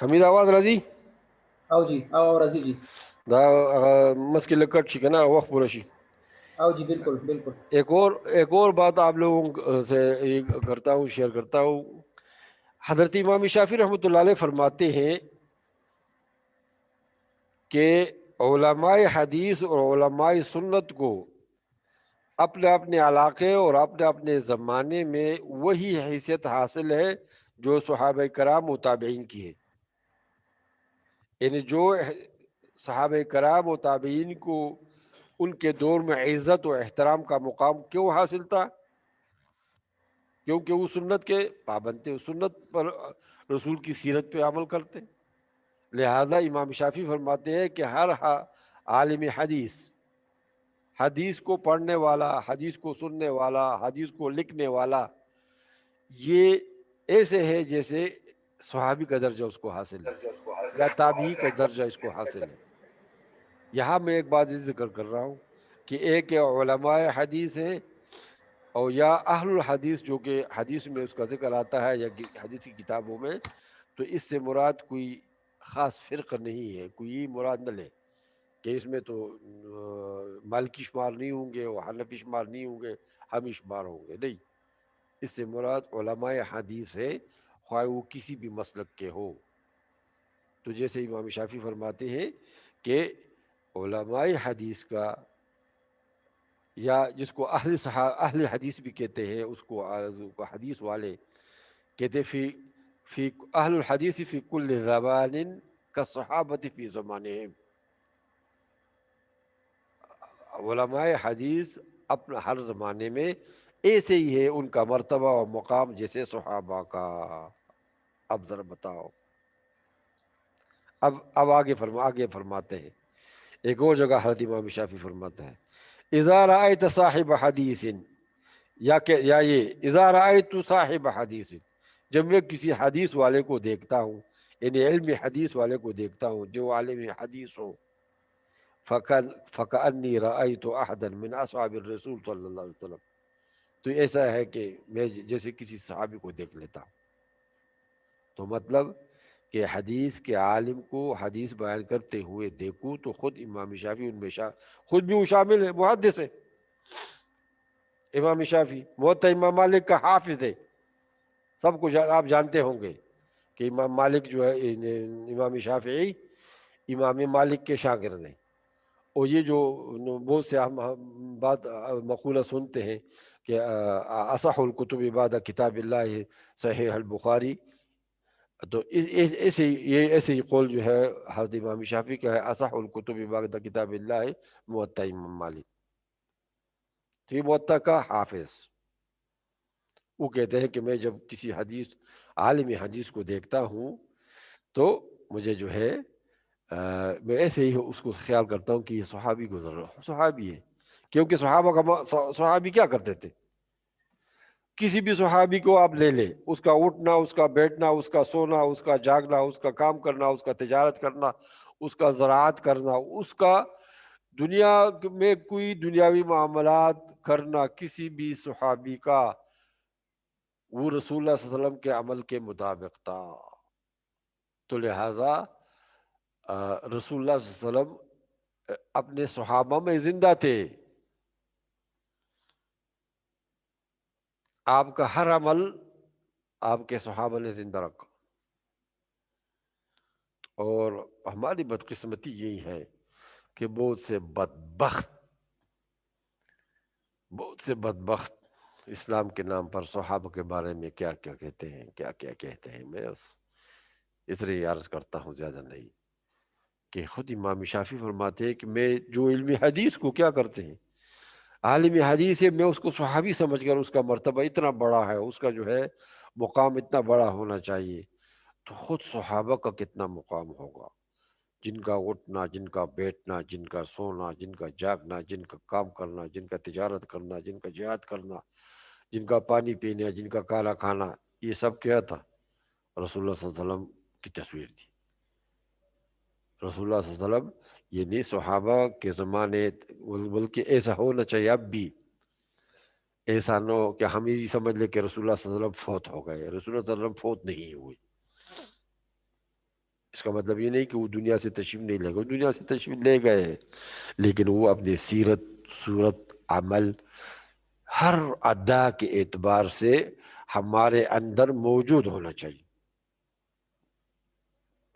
حمید آواز راځي؟ او جی او راځي جی. دا مسکی لکٹ شي کنه وقت پورا شي. او جی بالکل بالکل. ایک اور بات آپ لوگوں سے کرتا ہوں، شیئر کرتا ہوں. حضرت امام شافعی رحمۃ اللہ علیہ فرماتے ہیں کہ علماء حدیث اور علماء سنت کو اپنے اپنے علاقے اور اپنے اپنے زمانے میں وہی حیثیت حاصل ہے جو صحابہ کرام و تابعین کی ہے. یعنی جو صحابہ کرام و تابعین کو ان کے دور میں عزت و احترام کا مقام کیوں حاصل تھا؟ کیونکہ وہ سنت کے پابند تھے، سنت پر رسول کی سیرت پہ عمل کرتے. لہذا امام شافعی فرماتے ہیں کہ ہر عالم حدیث، حدیث کو پڑھنے والا، حدیث کو سننے والا، حدیث کو لکھنے والا، یہ ایسے ہے جیسے صحابی کا درجہ اس کو حاصل ہے یا تابعی کا درجہ اس کو حاصل ہے. یہاں میں ایک بات ذکر کر رہا ہوں کہ ایک علماء حدیث ہے اور یا اہل الحدیث، جو کہ حدیث میں اس کا ذکر آتا ہے یا حدیث کی کتابوں میں، تو اس سے مراد کوئی خاص فرق نہیں ہے. کوئی مراد نہ لے کہ اس میں تو مالکی شمار نہیں ہوں گے، وہ حنفی شمار نہیں ہوں گے، ہم شمار ہوں گے. نہیں، اس سے مراد علماء حدیث ہے، خواہ وہ کسی بھی مسلک کے ہو. تو جیسے امام شافعی فرماتے ہیں کہ علماء حدیث کا، یا جس کو اہل حدیث بھی کہتے ہیں، اس کو حدیث والے کہتے فی اہل الحدیث فی کل زبان کالصحابۃ فی زمانہم. علماء حدیث اپنا ہر زمانے میں ایسے ہی ہے ان کا مرتبہ و مقام جیسے صحابہ کا. اب ذرا بتاؤ، اب آگے فرماتے ہیں. ایک اور جگہ حضرت امام شافعی فرماتا ہے اذا رأیت صاحب حدیث، یا یہ اذا رأیت صاحب حدیث، جب میں کسی حدیث والے کو دیکھتا ہوں، یعنی علم حدیث والے کو دیکھتا ہوں جو عالم حدیث ہو، فَكَأَنِّي رَأَيْتُ أَحَدًا مِنْ أَصْحَابِ الرَّسُولِ صلی اللہ علیہ وسلم. تو ایسا ہے کہ میں جیسے کسی صحابی کو دیکھ لیتا ہوں. تو مطلب کہ حدیث کے عالم کو حدیث بیان کرتے ہوئے دیکھوں تو خود امام شافعی ان میں خود بھی وہ شامل ہے، محدث ہے. امام شافعی موطا امام مالک کا حافظ ہے. سب کچھ آپ جانتے ہوں گے کہ امام مالک جو ہے، امام شافعی امام مالک کے شاگرد ہیں. اور یہ جو بہت سے ہم بات مقولہ سنتے ہیں کہ اصح الکتب بعد کتاب اللہ صحیح البخاری، تو ایسے ہی قول جو ہے حضرت امام شافعی کا ہے اصح الکتب بعد کتاب اللہ موطا امام مالک. تو یہ موطا کا حافظ وہ کہتے ہیں کہ میں جب کسی عالم حدیث کو دیکھتا ہوں تو مجھے جو ہے میں ایسے ہی اس کو خیال کرتا ہوں کہ یہ صحابی صحابی ہے. کیونکہ صحابی کیا کرتے تھے؟ کسی بھی صحابی کو آپ لے لیں، اس کا اٹھنا، اس کا بیٹھنا، اس کا سونا، اس کا جاگنا، اس کا کام کرنا، اس کا تجارت کرنا، اس کا زراعت کرنا، اس کا دنیا میں کوئی دنیاوی معاملات کرنا، کسی بھی صحابی کا وہ رسول اللہ صلی اللہ علیہ وسلم کے عمل کے مطابق تھا. تو لہٰذا رسول اللہ صلی اللہ علیہ وسلم اپنے صحابہ میں زندہ تھے. آپ کا ہر عمل آپ کے صحابہ نے زندہ رکھا. اور ہماری بدقسمتی یہی ہے کہ بہت سے بدبخت اسلام کے نام پر صحابہ کے بارے میں کیا کیا کہتے ہیں، کیا کیا کہتے ہیں. میں اس لیے عرض کرتا ہوں، زیادہ نہیں، کہ خود امام شافعی فرماتے ہیں کہ میں جو علم حدیث کو کیا کرتے ہیں، عالم حدیث ہے، میں اس کو صحابی سمجھ کر، اس کا مرتبہ اتنا بڑا ہے، اس کا جو ہے مقام اتنا بڑا ہونا چاہیے، تو خود صحابہ کا کتنا مقام ہوگا، جن کا اٹھنا، جن کا بیٹھنا، جن کا سونا، جن کا جاگنا، جن کا کام کرنا، جن کا تجارت کرنا، جن کا جہاد کرنا، جن کا پانی پینا، جن کا کالا کھانا، یہ سب کیا تھا؟ رسول اللہ صلی اللہ علیہ وسلم کی تصویر تھی. رسول اللہ صلی اللہ علیہ وسلم یعنی صحابہ کے زمانے، بلکہ ایسا ہونا چاہیے اب بھی. ایسا نہ ہو کہ ہم یہ سمجھ لیں کہ رسول اللہ صلی اللہ علیہ وسلم فوت ہو گئے. رسول اللہ صلی اللہ علیہ وسلم فوت نہیں ہوئے. اس کا مطلب یہ نہیں کہ وہ دنیا سے تشریف نہیں لے گئے، دنیا سے تشریف لے گئے ہیں، لیکن وہ اپنی سیرت، صورت، عمل، ہر ادا کے اعتبار سے ہمارے اندر موجود ہونا چاہیے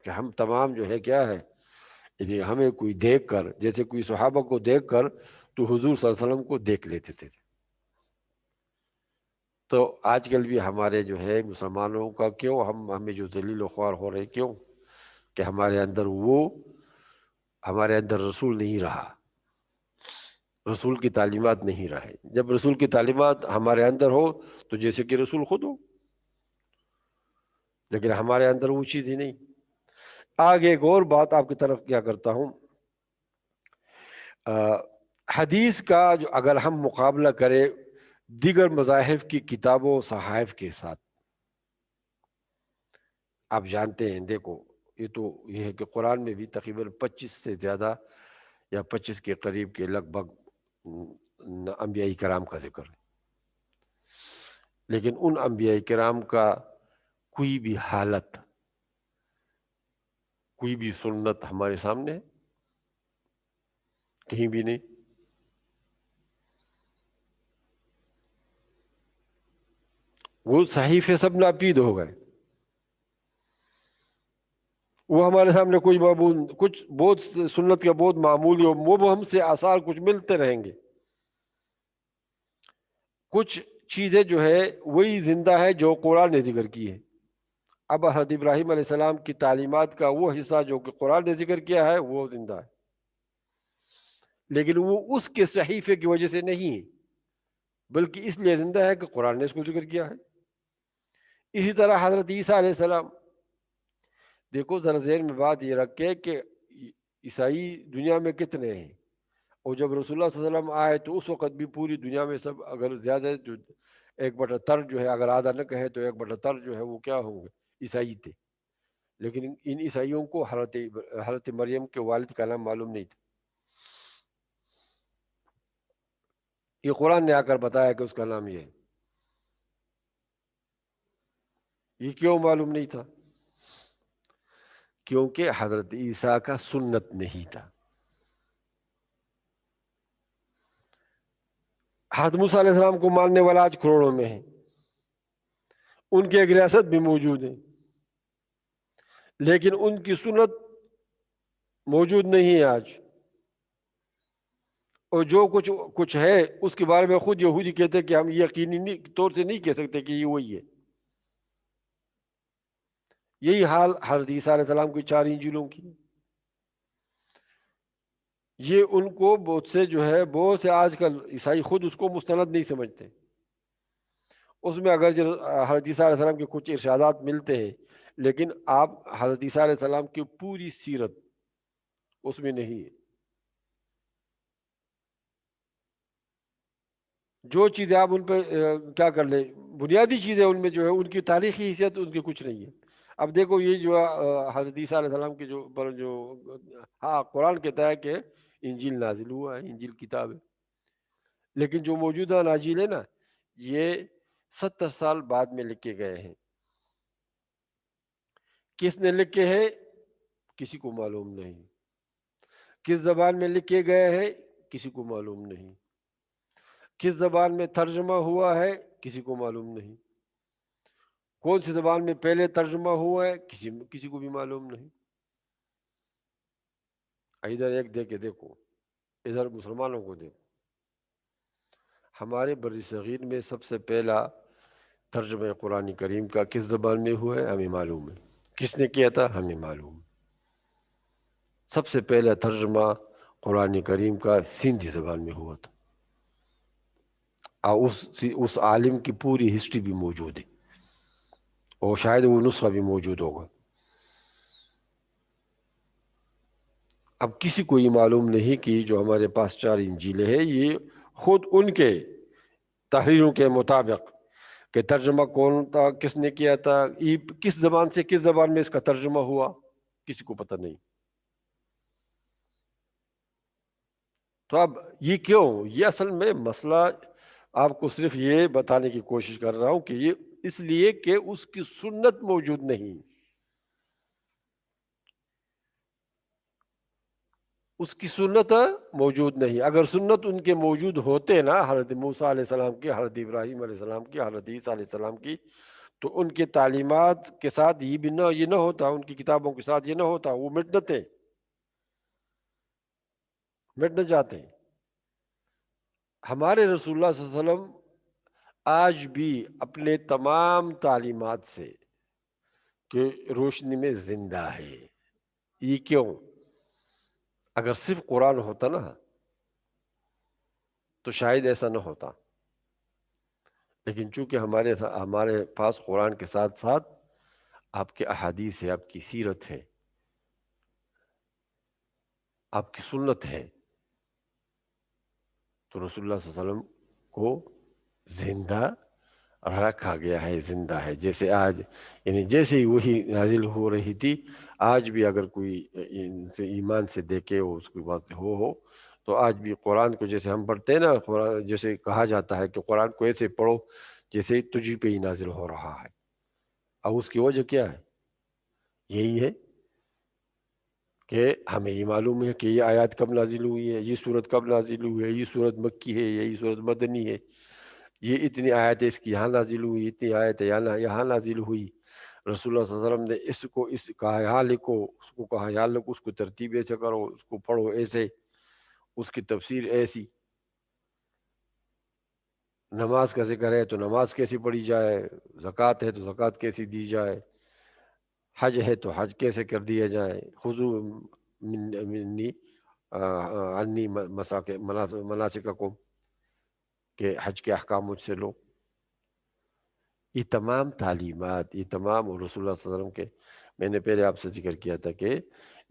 کہ ہم تمام جو ہے کیا ہے، یعنی ہمیں کوئی دیکھ کر، جیسے کوئی صحابہ کو دیکھ کر تو حضور صلی اللہ علیہ وسلم کو دیکھ لیتے تھے. تو آج کل بھی ہمارے جو ہے مسلمانوں کا کیوں ہمیں جو ذلیل و خوار ہو رہے، کیوں کہ ہمارے اندر رسول نہیں رہا، رسول کی تعلیمات نہیں رہے. جب رسول کی تعلیمات ہمارے اندر ہو تو جیسے کہ رسول خود ہو، لیکن ہمارے اندر وہ چیز ہی نہیں. آگے ایک اور بات آپ کی طرف کیا کرتا ہوں، حدیث کا جو اگر ہم مقابلہ کریں دیگر مذاہب کی کتابوں و صحائف کے ساتھ، آپ جانتے ہیں، دیکھو یہ ہے کہ قرآن میں بھی تقریباً 25 سے زیادہ یا 25 کے قریب کے لگ بھگ انبیاء کرام کا ذکر ہے، لیکن ان انبیاء کرام کا کوئی بھی حالت، کوئی بھی سنت ہمارے سامنے ہے؟ کہیں بھی نہیں. وہ صحیفے سب ناپید ہو گئے، وہ ہمارے سامنے کچھ معمول، کچھ بہت سنت کا بہت معمولی ہو، وہ ہم سے آثار کچھ ملتے رہیں گے. کچھ چیزیں جو ہے وہی زندہ ہے جو قرآن نے ذکر کی ہے. اب حضرت ابراہیم علیہ السلام کی تعلیمات کا وہ حصہ جو کہ قرآن نے ذکر کیا ہے وہ زندہ ہے، لیکن وہ اس کے صحیفے کی وجہ سے نہیں ہے، بلکہ اس لیے زندہ ہے کہ قرآن نے اس کو ذکر کیا ہے. اسی طرح حضرت عیسیٰ علیہ السلام، دیکھو ذرا ذہن میں بات یہ رکھے کہ عیسائی دنیا میں کتنے ہیں، اور جب رسول اللہ صلی اللہ علیہ وسلم آئے تو اس وقت بھی پوری دنیا میں سب اگر زیادہ جو 1/3 جو ہے، اگر آدھا نہ کہے تو 1/3 جو ہے وہ کیا ہوں گے، عیسائی تھے. لیکن ان عیسائیوں کو حضرت مریم کے والد کا نام معلوم نہیں تھا. یہ قرآن نے آ کر بتایا کہ اس کا نام یہ ہے. یہ کیوں معلوم نہیں تھا؟ کیونکہ حضرت عیسیٰ کا سنت نہیں تھا. حضرت موسیٰ علیہ السلام کو ماننے والا آج کروڑوں میں ہے، ان کی ایک ریاست بھی موجود ہے، لیکن ان کی سنت موجود نہیں ہے آج. اور جو کچھ ہے اس کے بارے میں خود یہودی کہتے ہیں کہ ہم یقینی طور سے نہیں کہہ سکتے کہ یہ وہی ہے. یہی حال حضرت عیسیٰ علیہ السلام کی 4 انجیلوں کی. یہ ان کو بہت سے آج کل عیسائی خود اس کو مستند نہیں سمجھتے. اس میں اگر حضرت عیسیٰ علیہ السلام کے کچھ ارشادات ملتے ہیں، لیکن آپ حضرت عیسیٰ علیہ السلام کی پوری سیرت اس میں نہیں ہے. جو چیزیں آپ ان پہ کیا کر لیں، بنیادی چیزیں ان میں جو ہے ان کی تاریخی حیثیت ان کی کچھ نہیں ہے. اب دیکھو یہ جو حضرت عیسیٰ علیہ السلام کے جو ہاں قرآن کہتا ہے کہ انجیل نازل ہوا ہے، انجیل کتاب ہے، لیکن جو موجودہ اناجیل ہے نا، یہ 70 سال بعد میں لکھے گئے ہیں. کس نے لکھے ہیں کسی کو معلوم نہیں، کس زبان میں لکھے گئے ہیں کسی کو معلوم نہیں، کس زبان میں ترجمہ ہوا ہے کسی کو معلوم نہیں، کون سی زبان میں پہلے ترجمہ ہوا ہے کسی کو بھی معلوم نہیں. ادھر ایک دیکھو ادھر مسلمانوں کو دیکھو. ہمارے بر صغیر میں سب سے پہلا ترجمہ قرآن کریم کا کس زبان میں ہوا ہے ہمیں معلوم ہے، کس نے کیا تھا ہمیں معلوم. سب سے پہلا ترجمہ قرآن کریم کا سندھی زبان میں ہوا تھا، اور اس عالم کی پوری ہسٹری بھی موجود ہے، اور شاید وہ نسخہ بھی موجود ہوگا. اب کسی کو یہ معلوم نہیں کہ جو ہمارے پاس 4 انجیلیں ہیں یہ خود ان کے تحریروں کے مطابق کہ ترجمہ کون تھا، کس نے کیا تھا، کس زبان سے کس زبان میں اس کا ترجمہ ہوا، کسی کو پتہ نہیں. تو اب یہ کیوں، یہ اصل میں مسئلہ آپ کو صرف یہ بتانے کی کوشش کر رہا ہوں کہ یہ اس لیے کہ اس کی سنت موجود نہیں. اس کی سنت موجود نہیں. اگر سنت ان کے موجود ہوتے نا، حضرت موسیٰ علیہ السلام کی، حضرت ابراہیم علیہ السلام کی، حضرت عیسیٰ علیہ السلام کی، تو ان کے تعلیمات کے ساتھ یہ نہ ہوتا، ان کی کتابوں کے ساتھ یہ نہ ہوتا، وہ مٹ نہ جاتے. ہمارے رسول اللہ صلی اللہ علیہ وسلم آج بھی اپنے تمام تعلیمات سے کہ روشنی میں زندہ ہے. یہ کیوں؟ اگر صرف قرآن ہوتا نا تو شاید ایسا نہ ہوتا، لیکن چونکہ ہمارے پاس قرآن کے ساتھ ساتھ آپ کے احادیث ہے، آپ کی سیرت ہے، آپ کی سنت ہے، تو رسول اللہ صلی اللہ علیہ وسلم کو زندہ رکھا گیا ہے، زندہ ہے. جیسے آج، یعنی جیسے ہی وہی نازل ہو رہی تھی، آج بھی اگر کوئی ان سے ایمان سے دیکھے اس کی بات ہو تو آج بھی قرآن کو جیسے ہم پڑھتے ہیں نا، جیسے کہا جاتا ہے کہ قرآن کو ایسے پڑھو جیسے تجھ پہ ہی نازل ہو رہا ہے. اور اس کی وجہ کیا ہے؟ یہی ہے کہ ہمیں یہ معلوم ہے کہ یہ آیات کب نازل ہوئی ہے، یہ صورت کب نازل ہوئی ہے، یہ صورت مکی ہے، یہ صورت مدنی ہے، یہ اتنی آیتیں اس کی یہاں نازل ہوئی، اتنی آیتیں یہاں نازل ہوئی. رسول اللہ صلی اللہ علیہ وسلم نے اس کہا یہاں لکھو، اس کو کہا یہاں لکھو، اس کو ترتیب ایسے کرو، اس کو پڑھو ایسے، اس کی تفسیر ایسی. نماز کا ذکر ہے تو نماز کیسی پڑھی جائے، زکوٰۃ ہے تو زکوٰۃ کیسی دی جائے، حج ہے تو حج کیسے کر دیا جائے، خذو منی عنی مناسککم، کہ حج کے احکام مجھ سے لو. یہ تمام تعلیمات، یہ تمام رسول اللہ صلی اللہ علیہ وسلم کے، میں نے پہلے آپ سے ذکر کیا تھا کہ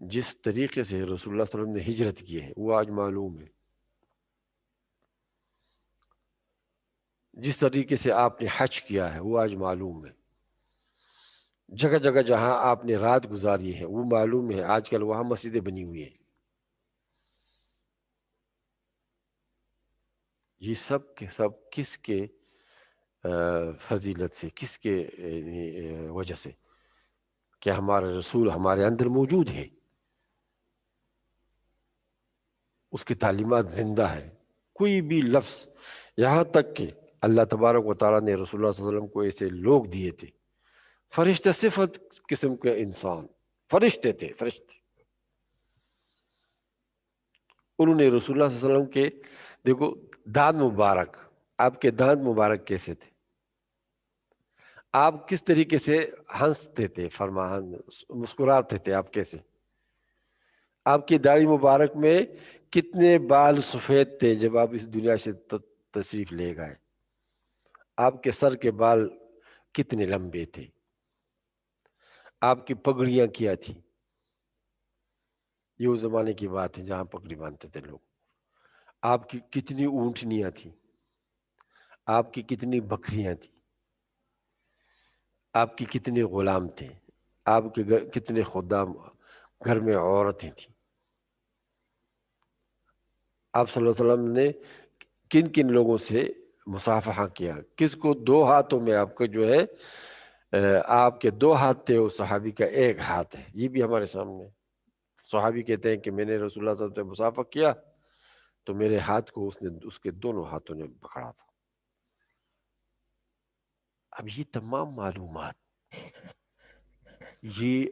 جس طریقے سے رسول اللہ صلی اللہ علیہ وسلم نے ہجرت کی ہے وہ آج معلوم ہے، جس طریقے سے آپ نے حج کیا ہے وہ آج معلوم ہے، جگہ جگہ جہاں آپ نے رات گزاری ہے وہ معلوم ہے. آج کل وہاں مسجدیں بنی ہوئی ہیں. یہ سب کے سب کس کے فضیلت سے، کس کے وجہ سے؟ کہ ہمارا رسول ہمارے اندر موجود ہے، اس کی تعلیمات زندہ ہے. کوئی بھی لفظ، یہاں تک کہ اللہ تبارک و تعالیٰ نے رسول اللہ صلی اللہ علیہ وسلم کو ایسے لوگ دیے تھے، فرشتے صفت قسم کے انسان، فرشتے تھے، فرشتے. انہوں نے رسول اللہ صلی اللہ علیہ وسلم کے، دیکھو دانت مبارک، آپ کے دانت مبارک کیسے تھے، آپ کس طریقے سے ہنستے تھے، مسکراتے تھے آپ کیسے، آپ کی داڑھی مبارک میں کتنے بال سفید تھے جب آپ اس دنیا سے تشریف لے گئے، آپ کے سر کے بال کتنے لمبے تھے، آپ کی پگڑیاں کیا تھی. یہ اس زمانے کی بات ہے جہاں پگڑی باندھتے تھے لوگ. آپ کی کتنی اونٹنیاں تھیں، آپ کی کتنی بکریاں تھیں، آپ کی کتنے غلام تھے، آپ کے کتنے خدام، گھر میں عورتیں تھیں. آپ صلی اللہ علیہ وسلم نے کن کن لوگوں سے مصافحہ کیا، کس کو دو ہاتھوں میں آپ کا جو ہے، آپ کے دو ہاتھ تھے، اس صحابی کا ایک ہاتھ ہے. یہ بھی ہمارے سامنے. صحابی کہتے ہیں کہ میں نے رسول اللہ صلی اللہ علیہ وسلم سے مصافحہ کیا تو میرے ہاتھ کو اس کے دونوں ہاتھوں نے پکڑا تھا. اب یہ تمام معلومات یہ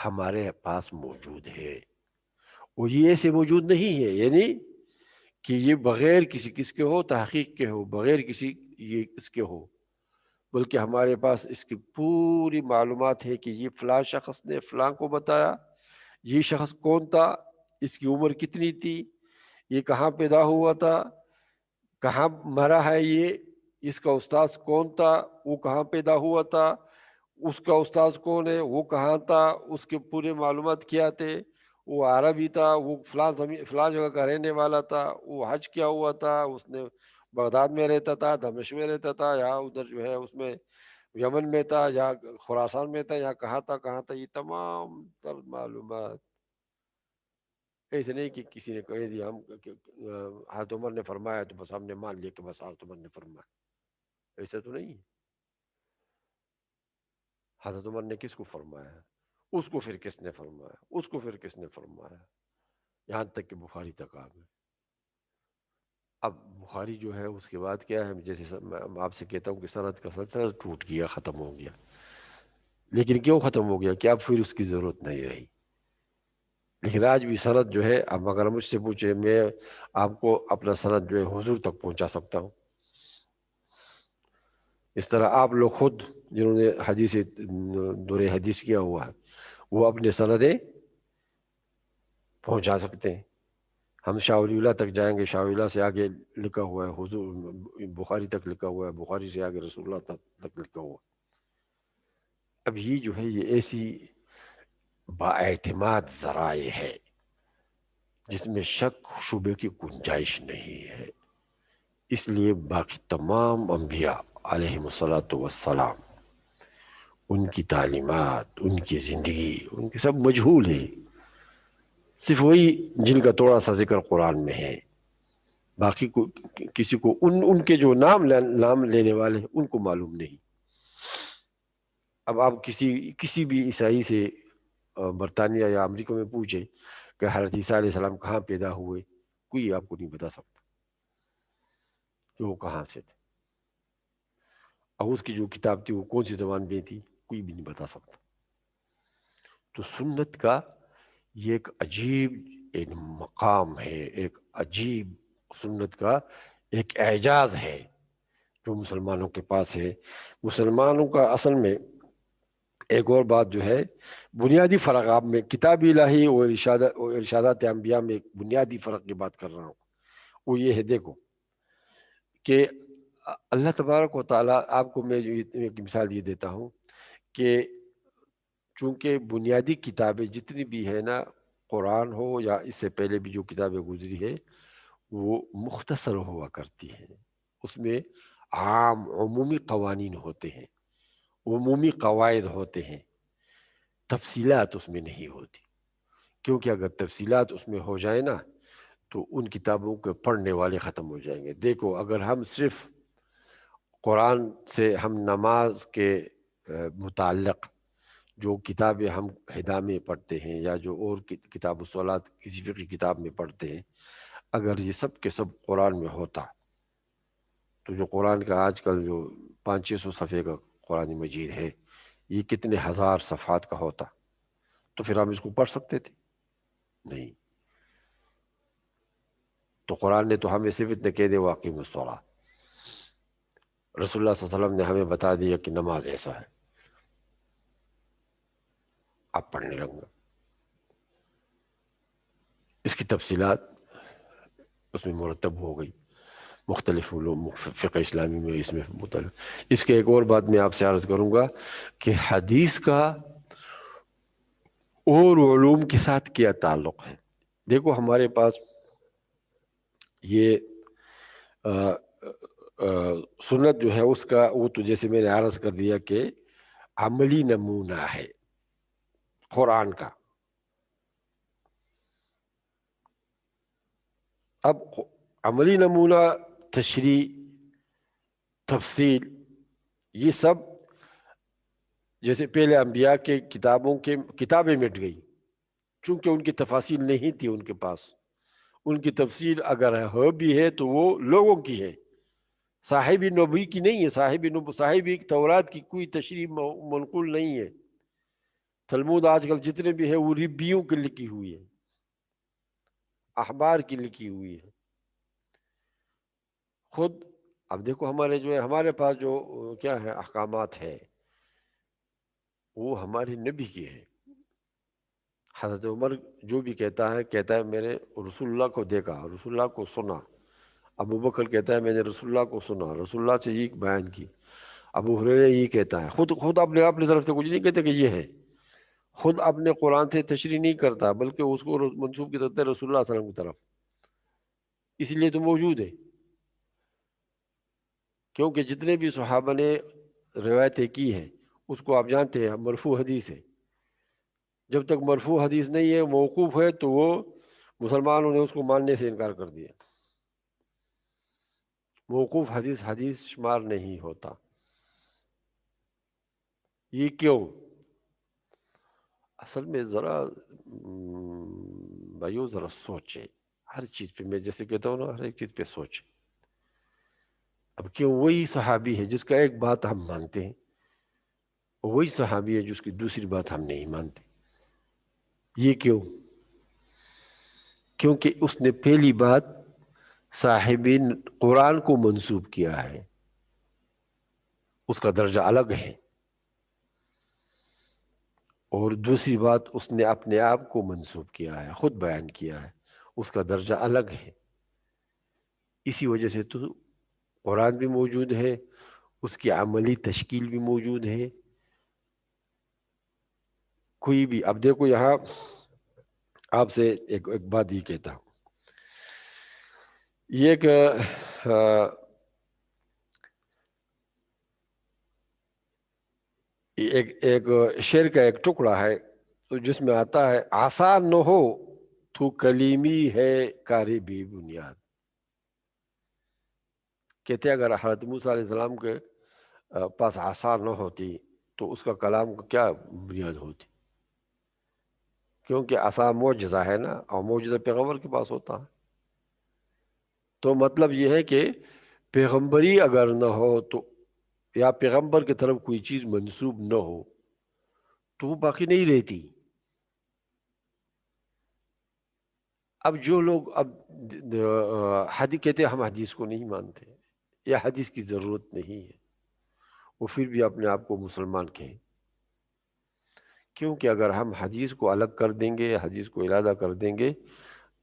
ہمارے پاس موجود ہے، اور یہ ایسے موجود نہیں ہے یعنی کہ یہ بغیر کس کے ہو، تحقیق کے ہو، بغیر کسی یہ اس کے ہو، بلکہ ہمارے پاس اس کی پوری معلومات ہے کہ یہ فلاں شخص نے فلاں کو بتایا، یہ شخص کون تھا، اس کی عمر کتنی تھی، یہ کہاں پیدا ہوا تھا، کہاں مرا ہے، یہ اس کا استاذ کون تھا، وہ کہاں پیدا ہوا تھا، اس کا استاذ کون ہے، وہ کہاں تھا، اس کے پورے معلومات کیا تھے، وہ عربی تھا، وہ فلاں جگہ کا رہنے والا تھا، وہ حج کیا ہوا تھا، اس نے بغداد میں رہتا تھا، دمشق میں رہتا تھا، یا ادھر جو ہے اس میں یمن میں تھا، یا خراسان میں تھا، یا کہاں تھا. یہ تمام تر معلومات ایسے نہیں کہ کسی نے کہہ دیا ہم حضرت عمر نے فرمایا تو بس ہم نے مان لیا کہ بس حضرت عمر نے فرمایا. ایسا تو نہیں ہے. حضرت عمر نے کس کو فرمایا، اس کو پھر کس نے فرمایا، اس کو پھر کس نے فرمایا. یہاں تک کہ بخاری تک آ گئے۔ اب بخاری جو ہے اس کے بعد کیا ہے، جیسے میں آپ سے کہتا ہوں کہ سند کا سلسلہ ٹوٹ گیا، ختم ہو گیا، لیکن کیوں ختم ہو گیا کہ اب پھر اس کی ضرورت نہیں رہی۔ لیکن آج بھی سند جو ہے، اب اگر مجھ سے پوچھے، میں آپ کو اپنا سند جو ہے حضور تک پہنچا سکتا ہوں۔ اس طرح آپ لوگ خود جنہوں نے حدیث دور حدیث کیا ہوا ہے، وہ اپنے سندیں پہنچا سکتے ہیں۔ ہم شاہ ولی اللہ تک جائیں گے، شاہ ولی اللہ سے آگے لکھا ہوا ہے حضور، بخاری تک لکھا ہوا ہے، بخاری سے آگے رسول اللہ تک لکھا ہوا ہے۔ اب یہ جو ہے یہ ایسی بااعتماد ذرائع ہے جس میں شک شبے کی گنجائش نہیں ہے۔ اس لیے باقی تمام انبیاء علیہم الصلاۃ والسلام، ان کی تعلیمات، ان کی زندگی، ان کے سب مجہول ہیں، صرف وہی جن کا تھوڑا سا ذکر قرآن میں ہے۔ باقی کو کسی کو ان کے جو نام لینے والے ہیں ان کو معلوم نہیں۔ اب آپ کسی بھی عیسائی سے برطانیہ یا امریکہ میں پوچھیں کہ حضرت عیسیٰ علیہ السلام کہاں پیدا ہوئے، کوئی آپ کو نہیں بتا سکتا کہ وہ کہاں سے تھے، اور اس کی جو کتاب تھی وہ کون سی زبان میں تھی، کوئی بھی نہیں بتا سکتا۔ تو سنت کا یہ ایک عجیب ایک مقام ہے، ایک عجیب سنت کا ایک اعجاز ہے جو مسلمانوں کے پاس ہے۔ مسلمانوں کا اصل میں ایک اور بات جو ہے، بنیادی فرق، آپ میں کتاب الہی اور ارشادات انبیاء میں ایک بنیادی فرق کی بات کر رہا ہوں، وہ یہ ہے، دیکھو کہ اللہ تبارک و تعالیٰ، آپ کو میں ایک مثال یہ دیتا ہوں کہ چونکہ بنیادی کتابیں جتنی بھی ہے نا، قرآن ہو یا اس سے پہلے بھی جو کتابیں گزری ہے، وہ مختصر ہوا کرتی ہیں، اس میں عام عمومی قوانین ہوتے ہیں، عمومی قواعد ہوتے ہیں، تفصیلات اس میں نہیں ہوتی، کیونکہ اگر تفصیلات اس میں ہو جائے نا تو ان کتابوں کے پڑھنے والے ختم ہو جائیں گے۔ دیکھو، اگر ہم صرف قرآن سے ہم نماز کے متعلق جو کتابیں ہم ہدا میں پڑھتے ہیں یا جو اور کتاب الصلاۃ کسی فقہ کتاب میں پڑھتے ہیں، اگر یہ سب کے سب قرآن میں ہوتا تو جو قرآن کا آج کل جو 500-600 صفحے کا قرآن مجید ہے، یہ کتنے ہزار صفحات کا ہوتا، تو پھر ہم اس کو پڑھ سکتے تھے؟ نہیں۔ تو قرآن نے تو ہمیں صرف اتنے کہہ دے واقیم الصلاۃ، رسول اللہ صلی اللہ علیہ وسلم نے ہمیں بتا دیا کہ نماز ایسا ہے، آپ پڑھنے لگا۔ اس کی تفصیلات اس میں مرتب ہو گئی، مختلف علوم فقہ اسلامی میں اس میں مختلف۔ اس کے ایک اور بات میں آپ سے عرض کروں گا کہ حدیث کا اور علوم کے ساتھ کیا تعلق ہے۔ دیکھو ہمارے پاس یہ سنت جو ہے اس کا، وہ تو جیسے میں نے عرض کر دیا کہ عملی نمونہ ہے قرآن کا۔ اب عملی نمونہ، تشریح، تفصیل، یہ سب جیسے پہلے انبیاء کے کتابیں مٹ گئی، چونکہ ان کی تفاصیل نہیں تھی ان کے پاس، ان کی تفصیل اگر ہو بھی ہے تو وہ لوگوں کی ہے، صاحب نبوی کی نہیں ہے، صاحب تورات کی کوئی تشریح منقول نہیں ہے۔ تلمود آج کل جتنے بھی ہے وہ ربیوں کی لکھی ہوئی ہے، احبار کی لکھی ہوئی ہے۔ خود اب دیکھو ہمارے جو ہے، ہمارے پاس جو کیا ہے احکامات ہے، وہ ہمارے نبی کے ہیں۔ حضرت عمر جو بھی کہتا ہے میں نے رسول اللہ کو دیکھا، رسول اللہ کو سنا۔ ابو بکر کہتا ہے میں نے رسول اللہ کو سنا، رسول اللہ سے یہ بیان کی۔ ابو ہریرہ یہ کہتا ہے، خود اپنے طرف سے کچھ نہیں کہتے کہ یہ ہے، خود اپنے قرآن سے تشریح نہیں کرتا بلکہ اس کو منسوب کی طرف رسول اللہ صلی اللہ علیہ وسلم کی طرف، اس لیے تو موجود ہے۔ کیونکہ جتنے بھی صحابہ نے روایتیں کی ہیں اس کو آپ جانتے ہیں مرفوع حدیث ہے۔ جب تک مرفوع حدیث نہیں ہے، موقوف ہے، تو وہ مسلمانوں نے اس کو ماننے سے انکار کر دیا۔ موقوف حدیث شمار نہیں ہوتا۔ یہ کیوں؟ اصل میں ذرا بھائیو ذرا سوچے ہر چیز پہ، میں جیسے کہتا ہوں نا ہر ایک چیز پہ سوچے. اب کیوں وہی صحابی ہے جس کا ایک بات ہم مانتے ہیں، وہی صحابی ہے جس کی دوسری بات ہم نہیں مانتے. یہ کیوں؟ کیونکہ اس نے پہلی بات صاحبین قرآن کو منسوب کیا ہے، اس کا درجہ الگ ہے. اور دوسری بات اس نے اپنے آپ کو منسوب کیا ہے، خود بیان کیا ہے، اس کا درجہ الگ ہے. اسی وجہ سے تو قرآن بھی موجود ہے، اس کی عملی تشکیل بھی موجود ہے. کوئی بھی، اب دیکھو یہاں آپ سے ایک بات یہ کہتا ہوں، یہ ایک ایک شعر کا ایک ٹکڑا ہے جس میں آتا ہے، آسان نہ ہو تو کلیمی ہے کاری بھی بنیاد. کہتے اگر حضرت موسیٰ علیہ السلام کے پاس آسان نہ ہوتی تو اس کا کلام کا کیا بنیاد ہوتی؟ کیونکہ آسان معجزہ ہے نا، اور معجزہ پیغمبر کے پاس ہوتا ہے. تو مطلب یہ ہے کہ پیغمبری اگر نہ ہو تو، یا پیغمبر کی طرف کوئی چیز منسوب نہ ہو تو وہ باقی نہیں رہتی. اب جو لوگ اب حدیث کہتے ہیں ہم حدیث کو نہیں مانتے یا حدیث کی ضرورت نہیں ہے، وہ پھر بھی اپنے آپ کو مسلمان کہیں. کیونکہ اگر ہم حدیث کو الگ کر دیں گے، حدیث کو علیحدہ کر دیں گے،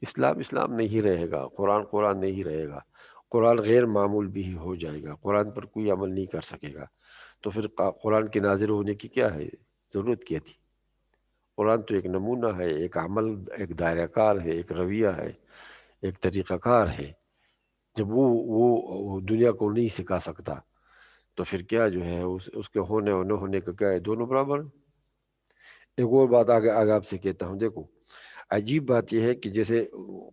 اسلام نہیں رہے گا، قرآن نہیں رہے گا، قرآن غیر معمول بھی ہو جائے گا، قرآن پر کوئی عمل نہیں کر سکے گا. تو پھر قرآن کے نازل ہونے کی کیا ہے ضرورت کیا تھی؟ قرآن تو ایک نمونہ ہے، ایک عمل، ایک دائرہ کار ہے، ایک رویہ ہے، ایک طریقہ کار ہے. جب وہ دنیا کو نہیں سکھا سکتا تو پھر کیا جو ہے اس کے ہونے اور نہ ہونے کا کیا ہے؟ دونوں برابر. ایک اور بات آگے آپ سے کہتا ہوں، دیکھو عجیب بات یہ ہے کہ جیسے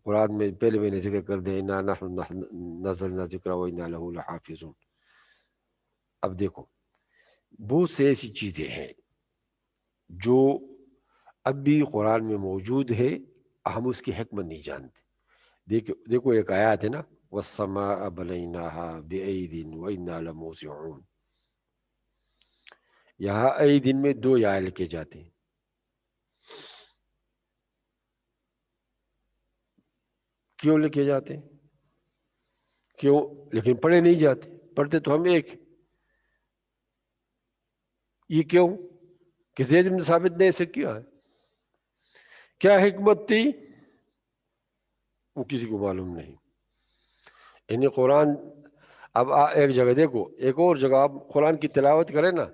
قرآن میں پہلے میں نے ذکر کر دیا، اِنَّا نَحْنُ نَزَّلْنَا الذِّکْرَ وَإِنَّا لَهُ لَحَافِظُونَ. اب دیکھو بہت سے ایسی چیزیں ہیں جو اب بھی قرآن میں موجود ہے، ہم اس کی حکمت نہیں جانتے. دیکھو ایک آیات ہے نا، وَالسَّمَاءَ بَنَيْنَاهَا بِأَيْدٍ وَإِنَّا لَمُوسِعُونَ. یہاں ای دن میں دو یا لکھے جاتے ہیں. کیوں لکھے جاتے ہیں؟ کیوں؟ لیکن پڑھے نہیں جاتے، پڑھتے تو ہم ایک. یہ کیوں؟ کہ زید بن ثابت نے ایسے کیا ہے. کیا حکمت تھی وہ کسی کو معلوم نہیں. یعنی قرآن، اب ایک جگہ دیکھو، ایک اور جگہ آپ قرآن کی تلاوت کریں نا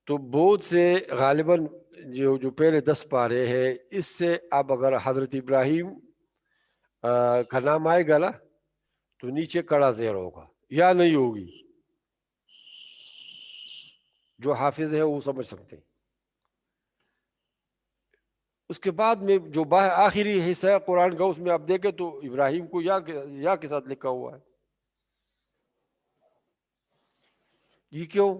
تو بہت سے غالباً جو پہلے 10 پارے ہیں، اس سے اب اگر حضرت ابراہیم کا نام آئے گا نا تو نیچے کڑا زیر ہوگا یا نہیں ہوگی. جو حافظ ہے وہ سمجھ سکتے ہیں. اس کے بعد میں جو آخری حصہ ہے قرآن کا، اس میں آپ دیکھیں تو ابراہیم کو یا کے ساتھ لکھا ہوا ہے. یہ کیوں؟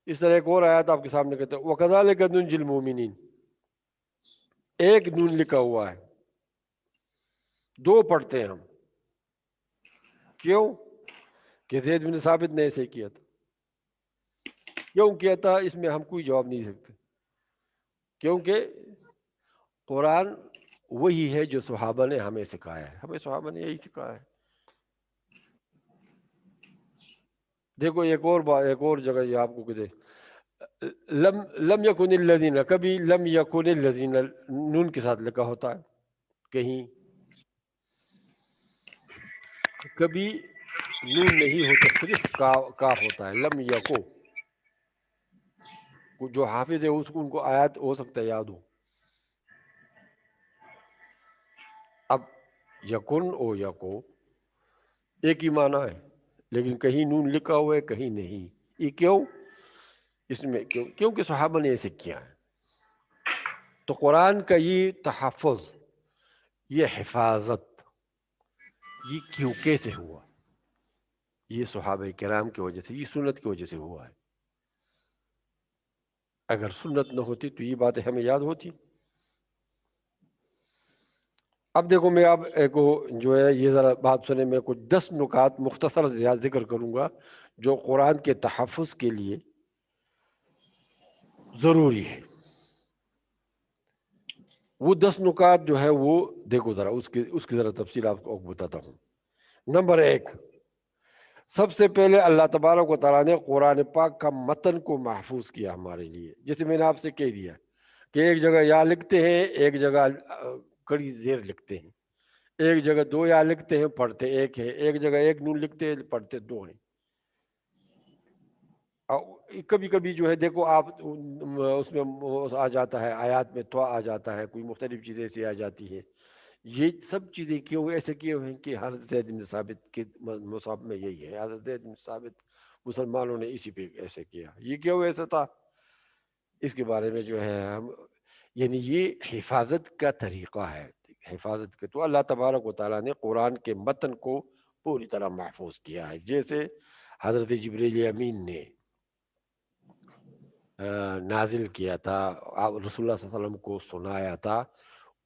اس طرح ایک اور آیت آپ کے سامنے کہتے ہیں، وَكَذَلِكَ نُنْجِي الْمُؤْمِنِينَ. ایک نون لکھا ہوا ہے، دو پڑھتے ہیں ہم. کیوں؟ کہ زید بن ثابت نے ایسے کیا تھا. کیوں کیا تھا اس میں ہم کوئی جواب نہیں سکتے، کیونکہ قرآن وہی ہے جو صحابہ نے ہمیں سکھایا ہے، ہمیں صحابہ نے یہی سکھایا ہے. دیکھو ایک اور جگہ یہ آپ کو کہتے لم یکن الذین، کبھی لم یکن الذین نون کے ساتھ لکھا ہوتا ہے کہیں، کبھی نون نہیں ہوتا، صرف کاف ہوتا ہے. لم یکو، جو حافظ ہے اس کو ان کو آیات ہو سکتا ہے یاد ہو. اب یکن او یکو ایک ہی معنی ہے، لیکن کہیں نون لکھا ہوا ہے کہیں نہیں. یہ کیوں؟ اس میں کیونکہ صحابہ نے ایسے کیا ہے. تو قرآن کا یہ تحفظ، یہ حفاظت، یہ کیوں کیسے ہوا؟ یہ صحابہ کرام کی وجہ سے، یہ سنت کی وجہ سے ہوا ہے. اگر سنت نہ ہوتی تو یہ باتیں ہمیں یاد ہوتی. اب دیکھو میں اب ایک جو ہے یہ ذرا بات سنیں، میں کچھ 10 نکات مختصر ذکر کروں گا جو قرآن کے تحفظ کے لیے ضروری ہے. وہ 10 نکات جو ہے وہ دیکھو ذرا اس کی ذرا تفصیل آپ کو بتاتا ہوں. نمبر 1، سب سے پہلے اللہ تبارک و تعالیٰ نے قرآن پاک کا متن کو محفوظ کیا ہمارے لیے. جیسے میں نے آپ سے کہہ دیا کہ ایک جگہ یا لکھتے ہیں، ایک جگہ کڑی زیر لکھتے ہیں، ایک جگہ 2 یا لکھتے ہیں پڑھتے ایک ہے، ایک جگہ 1 نون لکھتے ہیں پڑھتے 2 ہیں. کبھی کبھی جو ہے دیکھو آپ اس میں آ جاتا ہے، آیات میں تو آ جاتا ہے، کوئی مختلف چیزیں ایسی آ جاتی ہیں. یہ سب چیزیں کیوں ایسے کیے ہوئے ہیں کہ حضرت زید بن ثابت کے مصحف میں یہی ہے، حضرت زید بن ثابت مسلمانوں نے اسی پہ ایسے کیا. یہ کیوں ایسا تھا اس کے بارے میں جو ہے ہم یعنی یہ حفاظت کا طریقہ ہے. حفاظت کے تو اللہ تبارک و تعالیٰ نے قرآن کے متن کو پوری طرح محفوظ کیا ہے. جیسے حضرت جبریل امین نے نازل کیا تھا، رسول اللہ صلی اللہ علیہ وسلم کو سنایا تھا،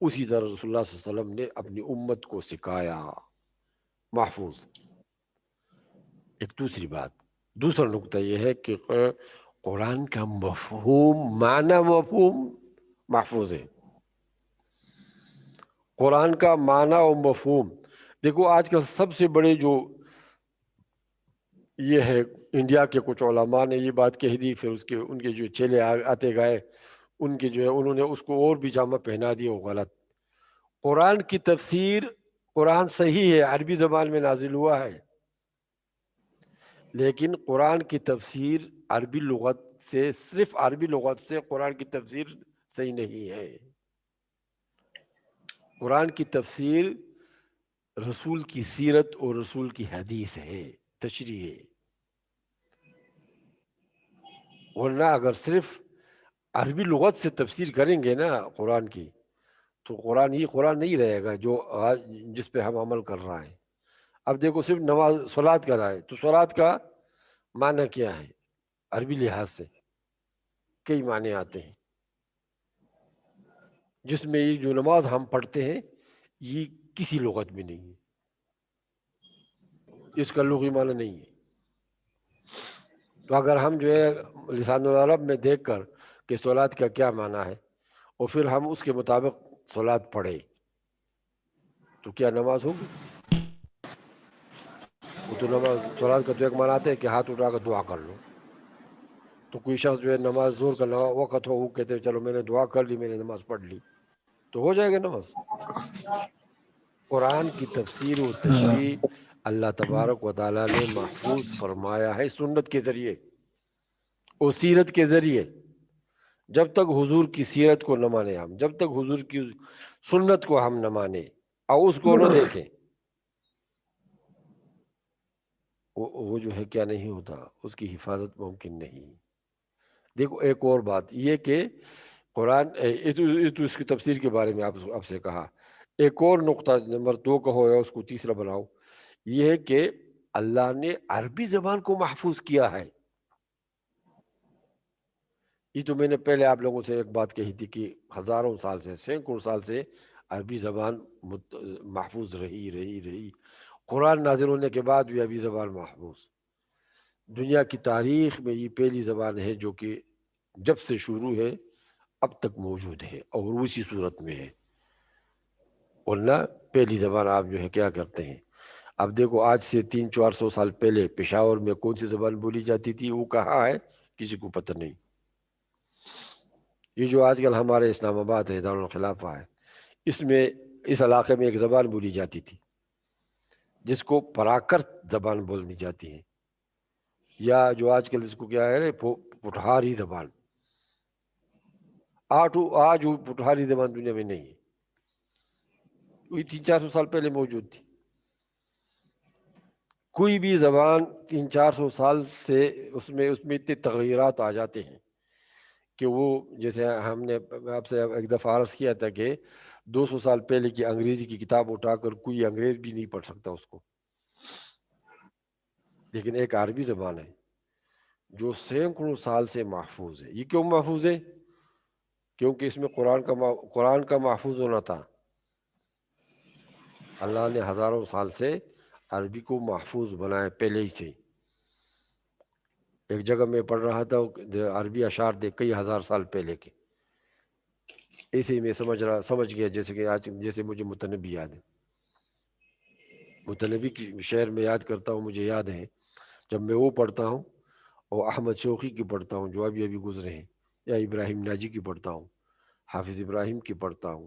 اسی طرح رسول اللہ صلی اللہ علیہ وسلم نے اپنی امت کو سکھایا محفوظ. ایک دوسری بات، دوسرا نقطہ یہ ہے کہ قرآن کا مفہوم معنی مفہوم محفوظ ہے. قرآن کا معنی و مفہوم دیکھو آج کل سب سے بڑے جو یہ ہے، انڈیا کے کچھ علماء نے یہ بات کہہ دی، پھر ان کے جو چیلے آتے گئے ان کے جو ہے انہوں نے اس کو اور بھی جامہ پہنا دیا، وہ غلط. قرآن کی تفسیر، قرآن صحیح ہے عربی زبان میں نازل ہوا ہے، لیکن قرآن کی تفسیر عربی لغت سے، صرف عربی لغت سے قرآن کی تفسیر صحیح نہیں ہے. قرآن کی تفسیر رسول کی سیرت اور رسول کی حدیث ہے، تشریح ہے. ورنہ اگر صرف عربی لغت سے تفسیر کریں گے نا قرآن کی تو قرآن یہ قرآن نہیں رہے گا جو آج جس پہ ہم عمل کر رہے ہیں. اب دیکھو صرف نماز صلات کا رہا ہے تو صلات کا معنی کیا ہے عربی لحاظ سے؟ کئی معنی آتے ہیں جس میں یہ جو نماز ہم پڑھتے ہیں یہ کسی لغت میں نہیں ہے، اس کا لغوی معنی نہیں ہے. تو اگر ہم جو ہے لسان العرب میں دیکھ کر کہ صلات کا کیا معنی ہے اور پھر ہم اس کے مطابق صلات پڑھیں تو کیا نماز ہوگی؟ وہ تو نماز صلات کا تو ایک معنی آتا ہے کہ ہاتھ اٹھا کر دعا کر لو. تو کوئی شخص جو ہے نماز زور کا وقت ہو وہ کہتے ہیں چلو میں نے دعا کر لی، میں نے نماز پڑھ لی، تو ہو جائے گا نماز. قرآن کی تفسیر و تشریح اللہ تبارک و تعالیٰ نے محفوظ فرمایا ہے سنت کے ذریعے اور سیرت کے ذریعے. جب تک حضور کی سیرت کو نہ مانے ہم، جب تک حضور کی سنت کو ہم نہ مانے اور اس کو نہ دیکھیں، وہ جو ہے کیا نہیں ہوتا، اس کی حفاظت ممکن نہیں. دیکھو ایک اور بات یہ کہ قرآن اس کی تفسیر کے بارے میں آپ سے کہا. ایک اور نقطہ نمبر 2 کہو یا اس کو تیسرا بناؤ، یہ ہے کہ اللہ نے عربی زبان کو محفوظ کیا ہے. یہ تو میں نے پہلے آپ لوگوں سے ایک بات کہی تھی کہ ہزاروں سال سے، سینکڑوں سال سے عربی زبان محفوظ رہی. قرآن نازل ہونے کے بعد بھی عربی زبان محفوظ. دنیا کی تاریخ میں یہ پہلی زبان ہے جو کہ جب سے شروع ہے اب تک موجود ہے اور اسی صورت میں ہے. ورنہ پہلی زبان آپ جو ہے کیا کرتے ہیں. اب دیکھو آج سے 300-400 سال پہلے پشاور میں کون سی زبان بولی جاتی تھی، وہ کہاں ہے کسی کو پتہ نہیں. یہ جو آج کل ہمارے اسلام آباد ہے دارالخلافہ ہے، اس میں اس علاقے میں ایک زبان بولی جاتی تھی جس کو پراکرت زبان بولنی جاتی ہے، یا جو آج کل اس کو کیا ہے پٹھاری زبان. آج وہ پٹھاری زبان دنیا میں نہیں ہے، وہی 300-400 سال پہلے موجود تھی. کوئی بھی زبان 300-400 سال سے اس میں اتنے تغیرات آ جاتے ہیں کہ وہ جیسے ہم نے آپ سے ایک دفعہ عرض کیا تھا کہ 200 سال پہلے کی انگریزی کی کتاب اٹھا کر کوئی انگریز بھی نہیں پڑھ سکتا اس کو، لیکن ایک عربی زبان ہے جو سینکڑوں سال سے محفوظ ہے. یہ کیوں محفوظ ہے؟ کیونکہ اس میں قرآن کا محفوظ ہونا تھا. اللہ نے ہزاروں سال سے عربی کو محفوظ بنایا پہلے ہی سے. ایک جگہ میں پڑھ رہا تھا عربی اشعار دے کئی ہزار سال پہلے کے. ایسے ہی میں سمجھ گیا جیسے کہ آج جیسے مجھے متنبی یاد ہے. متنبی کی شعر میں یاد کرتا ہوں، مجھے یاد ہے جب میں وہ پڑھتا ہوں اور احمد شوقی کی پڑھتا ہوں جو ابھی گزرے ہیں، یا ابراہیم ناجی کی پڑھتا ہوں، حافظ ابراہیم کی پڑھتا ہوں،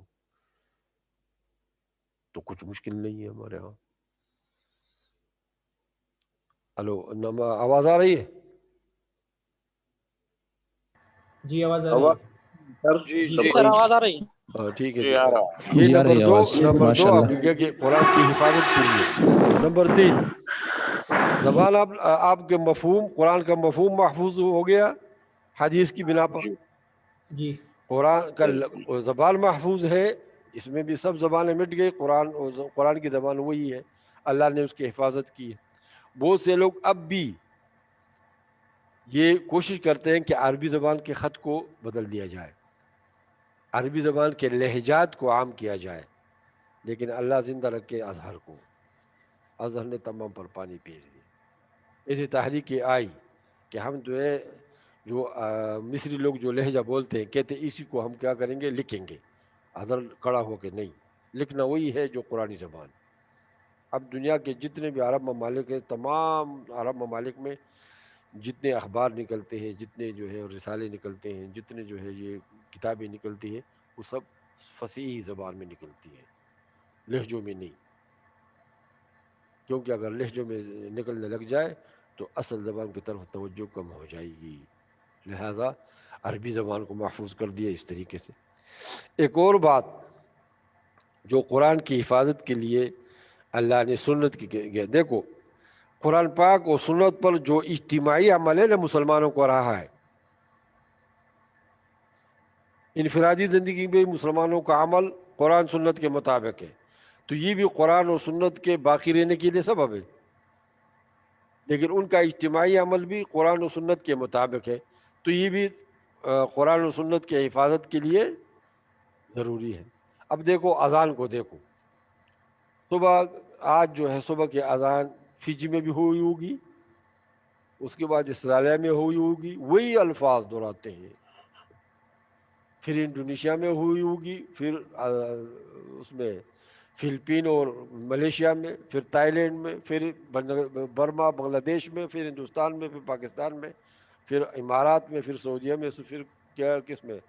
تو کچھ مشکل نہیں ہے ہمارے ہاں. ہلو، آواز آ رہی ہے؟ جی آواز آ رہی ہے. جی جی جی جی سر آواز آ رہی ہے. ٹھیک ہے. جی آ رہا. یہ جی آ رہی ہے آواز نمبر دو ماشاء آپ اللہ. کہ قرآن کی حفاظت کے لیے. نمبر 3، زبان آپ کے مفہوم، قرآن کا مفہوم محفوظ ہو گیا حدیث کی بنا پر. جی قرآن کا زبان محفوظ ہے، اس میں بھی سب زبانیں مٹ گئی، قرآن کی زبان وہی ہے، اللہ نے اس کی حفاظت کی ہے. بہت سے لوگ اب بھی یہ کوشش کرتے ہیں کہ عربی زبان کے خط کو بدل دیا جائے، عربی زبان کے لہجات کو عام کیا جائے، لیکن اللہ زندہ رکھے اظہر کو. اظہر نے تمام پر پانی پھیر دیا. ایسی تحریکیں آئی کہ ہم جو مصری لوگ جو لہجہ بولتے ہیں کہتے ہیں اسی کو ہم کیا کریں گے، لکھیں گے. اظہر کھڑا ہو کے نہیں لکھنا، وہی ہے جو قرآنی زبان. اب دنیا کے جتنے بھی عرب ممالک ہیں، تمام عرب ممالک میں جتنے اخبار نکلتے ہیں، جتنے جو ہے رسالے نکلتے ہیں، جتنے جو ہے یہ کتابیں نکلتی ہیں، وہ سب فصیح زبان میں نکلتی ہے، لہجوں میں نہیں. کیونکہ اگر لہجوں میں نکلنے لگ جائے تو اصل زبان کی طرف توجہ کم ہو جائے گی. لہذا عربی زبان کو محفوظ کر دیا اس طریقے سے. ایک اور بات جو قرآن کی حفاظت کے لیے اللہ نے سنت کی، دیکھو قرآن پاک اور سنت پر جو اجتماعی عمل ہے نا مسلمانوں کو رہا ہے، انفرادی زندگی میں مسلمانوں کا عمل قرآن سنت کے مطابق ہے، تو یہ بھی قرآن اور سنت کے باقی رہنے کے لیے سبب ہے. لیکن ان کا اجتماعی عمل بھی قرآن و سنت کے مطابق ہے، تو یہ بھی قرآن و سنت کی حفاظت کے لیے ضروری ہے. اب دیکھو اذان کو، دیکھو صبح، آج جو ہے صبح کی اذان فجی میں بھی ہوئی ہوگی، اس کے بعد اسٹریلیا میں ہوئی ہوگی، وہی الفاظ دہراتے ہیں. پھر انڈونیشیا میں ہوئی ہوگی، پھر اس میں فلپین اور ملیشیا میں، پھر تائی لینڈ میں، پھر برما بنگلہ دیش میں، پھر ہندوستان میں، پھر پاکستان میں، پھر امارات میں، پھر سعودیہ میں، پھر کیا کس میں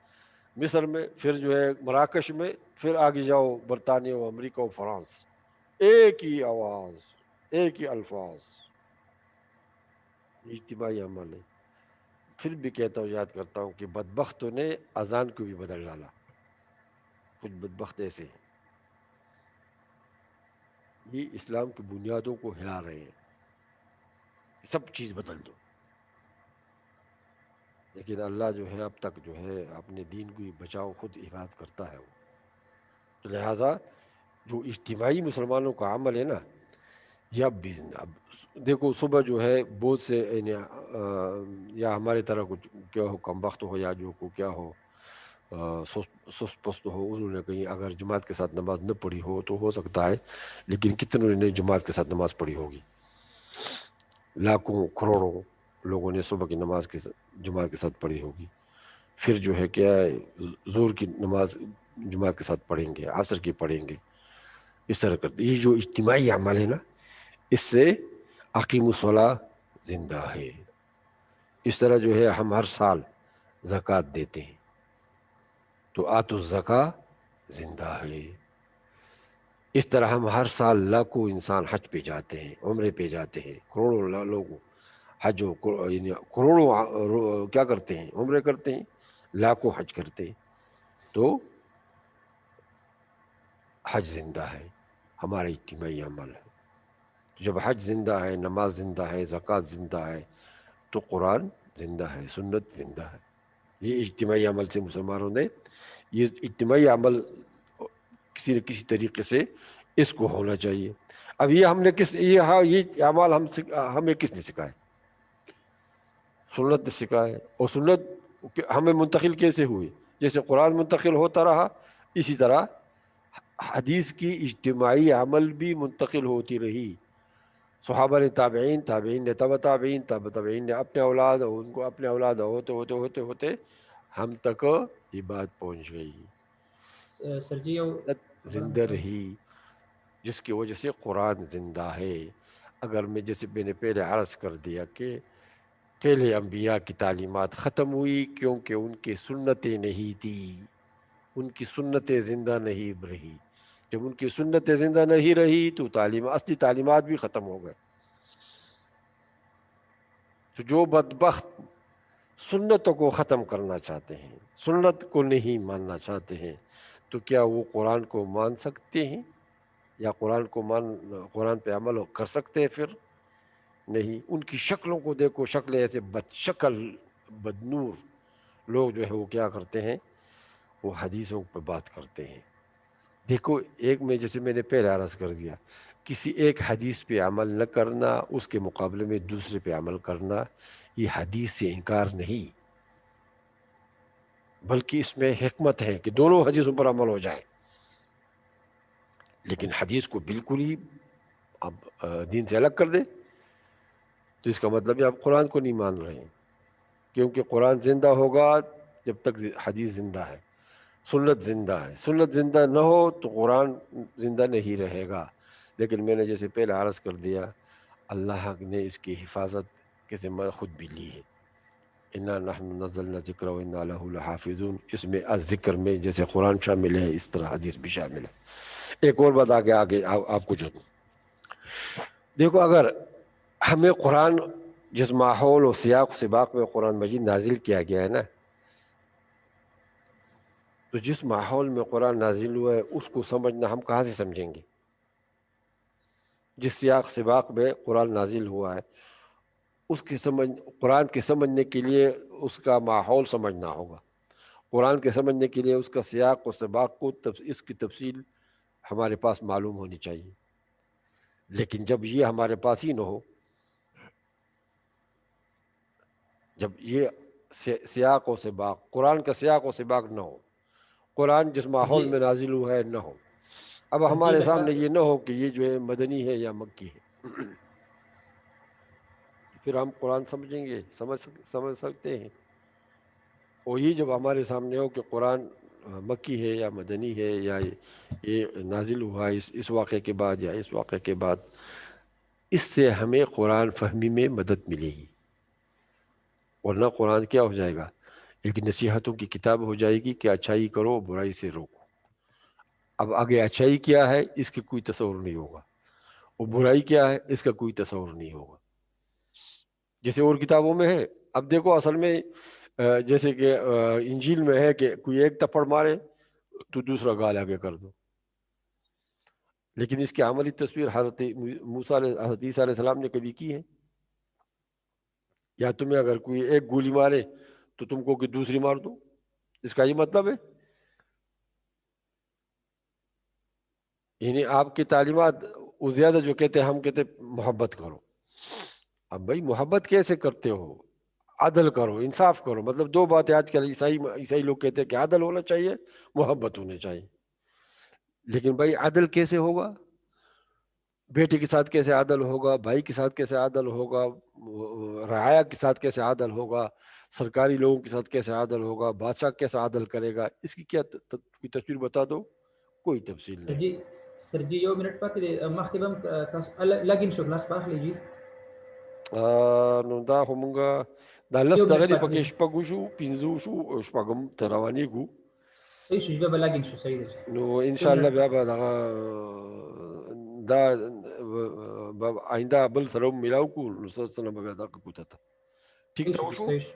مصر میں، پھر جو ہے مراکش میں، پھر آگے جاؤ برطانیہ و امریکہ و فرانس. ایک ہی آواز، ایک ہی الفاظ، اجتماعی عمل ہے. پھر بھی کہتا ہوں، یاد کرتا ہوں کہ بدبختوں نے اذان کو بھی بدل ڈالا. کچھ بدبخت ایسے ہیں یہ اسلام کی بنیادوں کو ہلا رہے ہیں، سب چیز بدل دو. لیکن اللہ جو ہے اب تک جو ہے اپنے دین کو بچاؤ خود حفاظت کرتا ہے. وہ تو لہٰذا جو اجتماعی مسلمانوں کا عمل ہے نا، یہ اب بھی اب دیکھو صبح جو ہے بہت سے یا ہماری طرح کچھ کیا ہو، کم وقت ہو یا جو کو کیا ہو سست پست ہو، انہوں نے کہیں اگر جماعت کے ساتھ نماز نہ پڑھی ہو تو ہو سکتا ہے، لیکن کتنوں نے جماعت کے ساتھ نماز پڑھی ہوگی؟ لاکھوں کروڑوں لوگوں نے صبح کی نماز کے جماعت کے ساتھ پڑھی ہوگی. پھر جو ہے کیا ظہر کی نماز جماعت کے ساتھ پڑھیں گے، عصر کی پڑھیں گے، اس طرح کرتے. یہ جو اجتماعی عمل ہے نا، اس سے اقیم الصلاۃ زندہ ہے. اس طرح جو ہے ہم ہر سال زکوٰۃ دیتے ہیں تو آتو الزکوٰۃ زندہ ہے. اس طرح ہم ہر سال لاکھوں انسان حج پہ جاتے ہیں، عمرے پہ جاتے ہیں، کروڑوں لوگ حج یعنی کروڑوں کیا کرتے ہیں، عمرے کرتے ہیں، لاکھوں حج کرتے ہیں. تو حج زندہ ہے، ہمارا اجتماعی عمل ہے. جب حج زندہ ہے، نماز زندہ ہے، زکوٰۃ زندہ ہے، تو قرآن زندہ ہے، سنت زندہ ہے. یہ اجتماعی عمل سے مسلمانوں نے، یہ اجتماعی عمل کسی نہ کسی طریقے سے اس کو ہونا چاہیے. اب یہ ہم نے یہ اعمال ہمیں کس نے سکھائے؟ سنت نے سکھایا ہے. اور سنت ہمیں منتقل کیسے ہوئی؟ جیسے قرآن منتقل ہوتا رہا، اسی طرح حدیث کی اجتماعی عمل بھی منتقل ہوتی رہی. صحابہ نے تابعین، تابعین نے تبع تابعین، تبع تابعین نے اپنے اولاد، اور ان کو اپنے اولاد ہوتے ہوتے ہوتے ہوتے ہم تک یہ بات پہنچ گئی. سر جی زندہ رہی، جس کی وجہ سے قرآن زندہ ہے. اگر جیسے میں نے پہلے عرض کر دیا کہ پہلے انبیاء کی تعلیمات ختم ہوئی کیونکہ ان کی سنتیں نہیں تھی، ان کی سنتیں زندہ نہیں رہی. جب ان کی سنتیں زندہ نہیں رہی تو اصلی تعلیمات بھی ختم ہو گئے. تو جو بدبخت سنتوں کو ختم کرنا چاہتے ہیں، سنت کو نہیں ماننا چاہتے ہیں، تو کیا وہ قرآن کو مان سکتے ہیں یا قرآن پہ عمل کر سکتے ہیں؟ پھر نہیں. ان کی شکلوں کو دیکھو، شکلیں ایسے بد شکل بدنور لوگ جو ہے وہ کیا کرتے ہیں، وہ حدیثوں پہ بات کرتے ہیں. دیکھو جیسے میں نے پہلے عرض کر دیا، کسی ایک حدیث پہ عمل نہ کرنا، اس کے مقابلے میں دوسرے پہ عمل کرنا، یہ حدیث سے انکار نہیں، بلکہ اس میں حکمت ہے کہ دونوں حدیثوں پر عمل ہو جائے. لیکن حدیث کو بالکل ہی اب دین سے الگ کر دے تو اس کا مطلب ہے آپ قرآن کو نہیں مان رہے ہیں. کیونکہ قرآن زندہ ہوگا جب تک حدیث زندہ ہے، سنت زندہ ہے. سنت زندہ نہ ہو تو قرآن زندہ نہیں رہے گا. لیکن میں نے جیسے پہلے عرض کر دیا، اللہ نے اس کی حفاظت کے ذمہ خود بھی لی ہے. انا نحن نزلنا ذکر و انا لہ لحافظون. اس میں ذکر میں جیسے قرآن شامل ہے اس طرح حدیث بھی شامل ہے. ایک اور بات آگے آپ کو جو دیکھو، اگر ہمیں قرآن جس ماحول و سیاق و سباق میں قرآن مجید نازل کیا گیا ہے نا، تو جس ماحول میں قرآن نازل ہوا ہے اس کو سمجھنا ہم کہاں سے سمجھیں گے؟ جس سیاق سباق میں قرآن نازل ہوا ہے اس کی قرآن کے سمجھنے کے لیے اس کا ماحول سمجھنا ہوگا. قرآن کے سمجھنے کے لیے اس کا سیاق و سباق کو اس کی تفصیل ہمارے پاس معلوم ہونی چاہیے. لیکن جب یہ ہمارے پاس ہی نہ ہو، جب یہ سیاق و سباق، قرآن کا سیاق و سباق نہ ہو، قرآن جس ماحول میں نازل ہوا ہے نہ ہو، اب سر جی ہمارے درخواست سامنے یہ نہ ہو کہ یہ جو ہے مدنی ہے یا مکی ہے، پھر ہم قرآن سمجھیں گے، سمجھ سکتے ہیں؟ اور یہ جب ہمارے سامنے ہو کہ قرآن مکی ہے یا مدنی ہے یا یہ نازل ہوا ہے اس واقعے کے بعد یا اس واقعے کے بعد، اس سے ہمیں قرآن فہمی میں مدد ملے گی. ورنہ قرآن کیا ہو جائے گا؟ ایک نصیحتوں کی کتاب ہو جائے گی کہ اچھائی کرو برائی سے روکو. اب آگے اچھائی کیا ہے اس کی کوئی تصور نہیں ہوگا، اور برائی کیا ہے اس کا کوئی تصور نہیں ہوگا، جیسے اور کتابوں میں ہے. اب دیکھو اصل میں جیسے کہ انجیل میں ہے کہ کوئی ایک تپڑ مارے تو دوسرا گال آگے کر دو. لیکن اس کی عملی تصویر حضرت عیسیٰ علیہ السلام نے کبھی کی ہے؟ یا تمہیں اگر کوئی ایک گولی مارے تو تم کو کہ دوسری مار دو؟ اس کا یہ مطلب ہے؟ یعنی آپ کی تعلیمات وہ زیادہ جو کہتے ہیں، ہم کہتے ہیں محبت کرو. اب بھائی محبت کیسے کرتے ہو؟ عدل کرو، انصاف کرو. مطلب دو باتیں آج کل عیسائی لوگ کہتے ہیں کہ عدل ہونا چاہیے، محبت ہونی چاہیے. لیکن بھائی عدل کیسے ہوگا؟ بیٹے کے ساتھ کیسے عدل ہوگا؟ بھائی کے ساتھ کیسے عدل ہوگا؟ رعایا کے ساتھ کیسے عدل ہوگا؟ سرکاری لوگوں کے ساتھ کیسے عدل ہوگا؟ بادشاہ کیسا عدل کرے گا؟ اس کی کیا تصویر بتا دو؟ کوئی تفصیل سر نہیں. جی سر جی یو منټ پاتې دی مخکې به هم تاسو لګین شو کلاس په اخلي جی نو دا خو مونږه دا لس یو منټ دغه دی پاتې پکې دی شپږ وشو، پنځه وشو، شپږم ته روانېږو. صحیح شو بیا به لګین شو صحیح دی نو یو انشاءالله منټ بیا به دغه دا آئنده بل سره ملاو کو نو څه نه به بیا دغه کوته ته ٹھیک ته وشو. صحیح شو